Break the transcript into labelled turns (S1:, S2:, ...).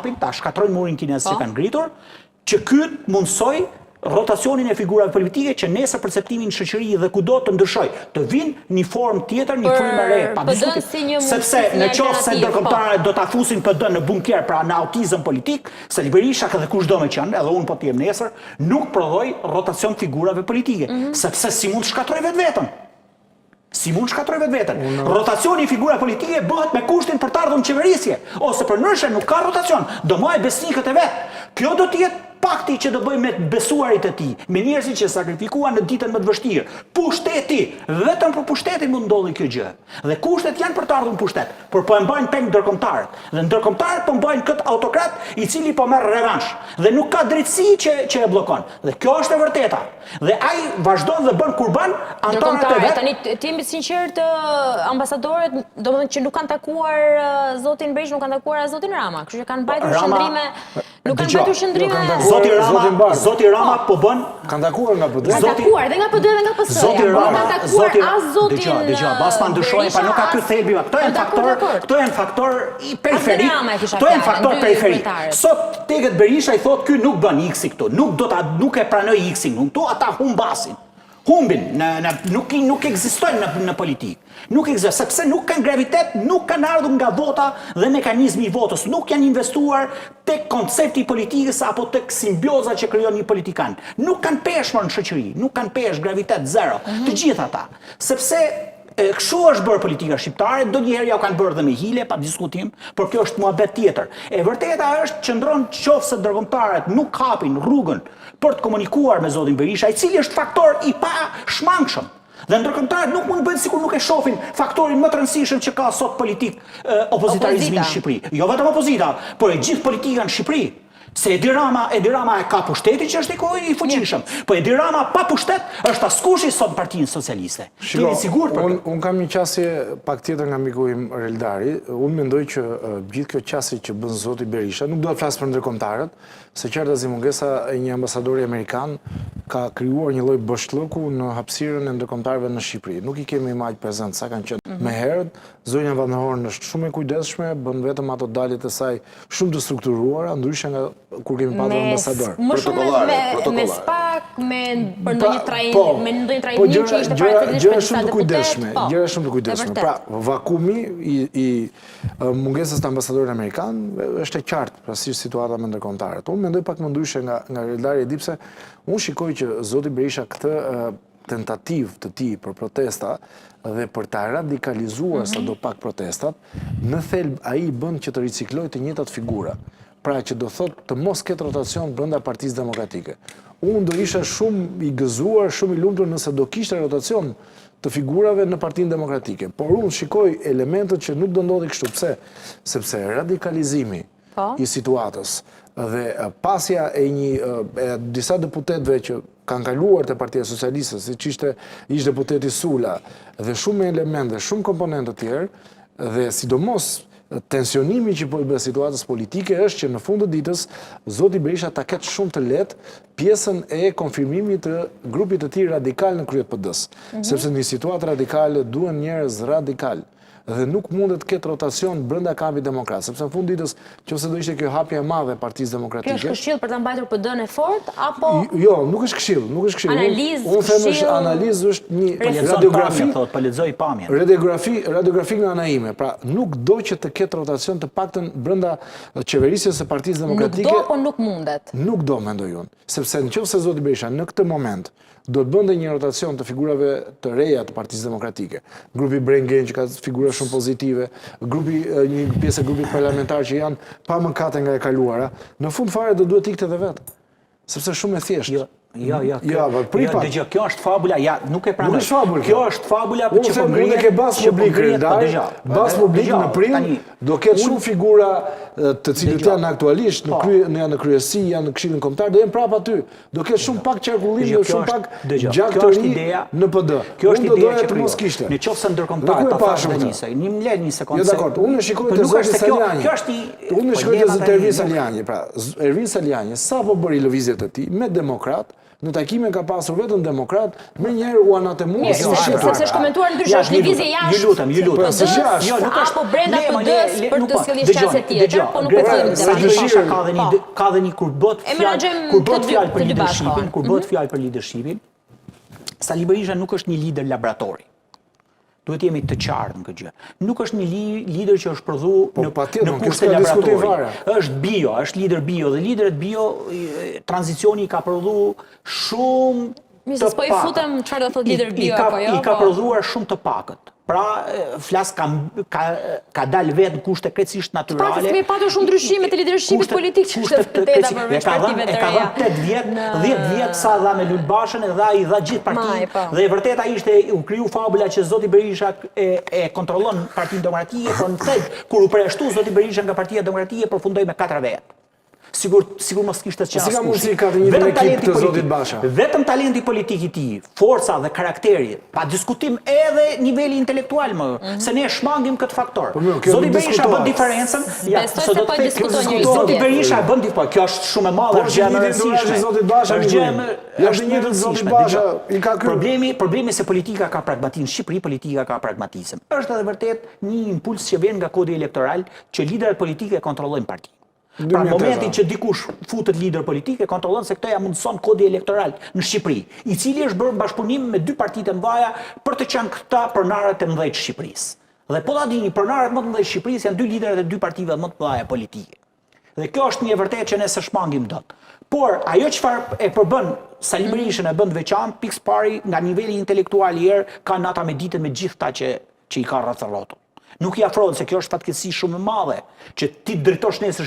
S1: hapin, ta shkatrojnë murin kinez që kanë ngritur, që ky mundsoj rotacionin e figurave politike që nesër perceptimin në shoqëri dhe kudo të ndryshoj, të vinë një formë tjetër, një frymë re, pa diskutim. Sepse në qoftë se ndërkombëtarët do ta fusin PD në bunker, pra në autizëm politik, se Berisha dhe kushdo me qenë, edhe unë po të jem nesër, nuk prodhoi rotacion figurave politike, sepse si mund të shkatroj vetveten. Si mund shkatroj vetveten. Rotacioni i figurave politike bëhet me kushtin për të ardhur në qeverisje, ose përndryshe nuk ka rotacion, do marrë besnikët e vet. Kjo do të jetë pakti që do bëjmë me besuarit e tij, me njerëzit që sakrifikuan në ditën më të vështirë. Pushteti, vetëm për pushtetin mund ndodhi kjo gjë. Dhe kushtet janë për të ardhur në pushtet, por po e mbajnë peng ndërkombëtarët. Dhe ndërkombëtarët po mbajnë këtë autokrat i cili po merr revansh dhe nuk ka drejtësi që e bllokon. Dhe kjo është e vërteta. Dhe ai vazhdon dhe bën kurban anëtarët e vet.
S2: Tani të jemi të sinqert, ambasadorët, domethënë që nuk kanë takuar zotin Berisha, nuk kanë takuar zotin Rama, kështu që kanë mbajtur shëndrime, nuk kanë mbajtur shëndrime.
S1: Zoti Rama po bën.
S3: Kanë takuar nga PD.
S2: Kanë takuar dhe nga PD dhe nga PS.
S1: Zoti Rama,
S2: Dëgjoj,
S1: bas pa ndryshojnë, pa nuk ka ky thelbi. Këto janë faktor i periferik. Këto janë faktor periferik. Sot Teget Berisha i thot ky nuk bën X këtu, nuk e pranoj X-in, këtu ata humbasin. Humbin, nuk ekzistojnë në politikë. Nuk ekzistojnë, sepse nuk kanë gravitet, nuk kanë ardhur nga vota dhe mekanizmi i votës. Nuk janë investuar tek koncepti i politikës apo tek simbioza që krijon një politikan. Nuk kanë peshë në shoqëri, nuk kanë peshë, gravitet zero. Të gjithë ata. Sepse kështu është bërë politika shqiptare, ndonjëherë ja kanë bërë dhe me hile, pa diskutim, por kjo është muhabet tjetër. E vërteta është qëndron qofse ndërkombëtarët nuk hapin rrugën për të komunikuar me zotin Berisha, i cili është faktor i pa shmangshëm. Dhe ndërkombëtarët nuk mund të bëjnë sikur nuk e shohin faktorin më të rëndësishëm që ka sot politik opozitarizmi në Shqipëri. Jo vetëm opozita, por e gjithë politika në Shqipëri. Se Edi Rama e ka pushtetin që është i fuqishëm, po Edi Rama pa pushtet është askush i sot Partinë Socialiste.
S3: Unë kam një qasje pak tjetër nga miku im Reldari. Unë mendoj që gjithë kjo qasje që bën zoti Berisha, nuk do të flas për ndërkombëtarët, se qartazi mungesa e një ambasadori amerikan ka krijuar një lloj bështllëku në hapësirën e ndërkombëtarëve në Shqipëri. Nuk i kemi imazh prezant sa kanë qenë më herët. Zonja Van Horn është shumë e kujdesshme, bën vetëm ato daljet e saj shumë të strukturuara, ndryshe nga kur kemi pasur ambasador.
S2: Më shumë me SPAK, për ndonjë trajnim që ishte parafisht për disa deputet.
S3: Gjëra shumë të kujdesshme. Pra, vakumi i mungesës të ambasadorit amerikan është e qartë pra si situata me ndërkombëtarët. Unë mendoj pak më ndryshe nga Reldari Edipse. Unë shikoj që zoti Berisha këtë tentativë të tij për protesta dhe për ta radikalizuar sado pak protestat, në thelb ai bën që të riciklojë të njëjtat figura. Pra që do thot të mos ketë rotacion brenda Partisë Demokratike. Unë do isha shumë i gëzuar, shumë i lumtur nëse do kishte rotacion të figurave në Partinë Demokratike. Por unë shikoj elementet që nuk do ndodhi kështu. Pse? Sepse radikalizimi i situatës dhe pasja e disa deputetëve që kanë kaluar të Partia Socialiste, siç ishte ish deputeti Sula, dhe shumë elemente, shumë komponentë të tjerë, dhe sidomos tensionimi që po i bë situatës politike është që në fund të ditës zoti Berisha ta ketë shumë të lehtë pjesën e konfirmimit të grupit të tij radikal në krye të PD-s, sepse në situatë radikale duhen njerëz radikal. Dhe nuk mundet të ketë rotacion brenda kampit demokrat, sepse në fund ditës, nëse do ishte kjo hapja e madhe e Partisë Demokratike.
S2: Kjo është këshill për ta mbajtur PD-n e fortë apo
S3: Jo, nuk është këshill, nuk është këshill. Unë them është analizë, është një radiografi,
S1: po lexoj pamjen.
S3: Radiografi nga ana ime. Pra, nuk do që të ketë rotacion të paktën brenda qeverisjes së Partisë Demokratike.
S2: Nuk do apo nuk mundet?
S3: Nuk do, mendoj unë. Sepse nëse zoti Berisha në këtë moment do të bënte një rotacion të figurave të reja të Partisë Demokratike. Grupi Brengen që ka figura shumë pozitive, një pjesë e grupit parlamentar që janë pa mëkate nga e kaluara, në fund fare do duhet ikte edhe vetë. Sepse shumë e thjeshtë.
S1: Kjo është fabula, nuk e pranoj. Kjo është fabula
S3: që po ngrihet. Unë ke bas publik bas publik në prim, do ketë shumë figura të cilët janë aktualisht në kryesi, janë në Këshillin Kombëtar, do jenë prapë aty. Do ketë shumë pak qarkullim dhe shumë pak gjak të ri në PD.
S1: Kjo është ideja që mos kishte. Në qoftë se ndërkombëtar ta fashë nisë, një sekondë.
S3: Jo dakord, unë shikoj te zoti Saliani. Unë shikoj te zoti Ervin Saliani, pra Ervin Saliani sapo bëri lëvizjet e tij me demokrat, në takime ka pasur vetëm demokrat, më njëherë u anatemua si
S2: sepse është komentuar ndryshe, është lëvizje jashtë.
S1: Ju lutem.
S2: Apo brenda PD-s për të sjellë qasje tjetër, po nuk e them.
S1: Ka dhe një kur bëhet fjalë për leadershipin, Sali Berisha nuk është një lider laboratori. Duhet jemi të qartë në këtë gjë. Nuk është një lider që është prodhu në kurse laboratori. Është bio, është lider bio dhe liderët bio tranzicioni ka prodhu shumë të
S2: pakët. Po i futem çfarë do thotë lider bio apo jo?
S1: I ka prodhuar shumë të pakët. Pra, flas ka dalë vetë në kushte krejtësisht natyrale.
S2: Pak kemi patur shumë ndryshime të lidershipit politik që është vërteta përveç partive të reja.
S1: Ka dhënë 10 vjet sa dha me Lul Bashën dhe i dha gjithë partinë. Dhe vërteta ishte u kriju fabula që zoti Berisha e kontrollon Partinë Demokratike, por në fakt kur u përjashtu zoti Berisha nga Partia Demokratike përfundoi me 4 vjet. Sigur mos kishte qenë.
S3: Si ka mundësi ka të një ekip të zotit Basha?
S1: Vetëm talenti politik i tij, forca dhe karakteri, pa diskutim edhe niveli intelektual se ne shmangim këtë faktor. Zoti Berisha bën diferencën. Zoti Berisha bën diferencën. Kjo është shumë e madhe, është gjë e rëndësishme.
S3: Zotit Basha është një të zotit Basha i ka
S1: problemi se politika ka pragmatizëm, Shqipëri politika ka pragmatizëm. Është edhe vërtet një impuls që vjen nga kodi elektoral që liderët politikë kontrollojnë partinë. Pra në momentin që dikush futet lider politik e kontrollon se këto ja mundson kodi elektoral në Shqipëri, i cili është bërë bashkëpunim me 2 partitë e mëdha për të qenë këta pronarët e mëdhenj të Shqipërisë. Dhe po ta dini, pronarët më të mëdhenj të Shqipërisë janë 2 liderët e 2 partive më të mëdha politike. Dhe kjo është një vërtetë që ne s'e shmangim dot. Por ajo çfarë e përbën Sali Berishën e bën të veçantë, pikë pari nga niveli intelektual i erë ka nata me ditën me gjithë ta që i ka rreth rrotull. Nuk i afrohen se kjo është fatkeqësi shumë e madhe që ti drejtosh nesër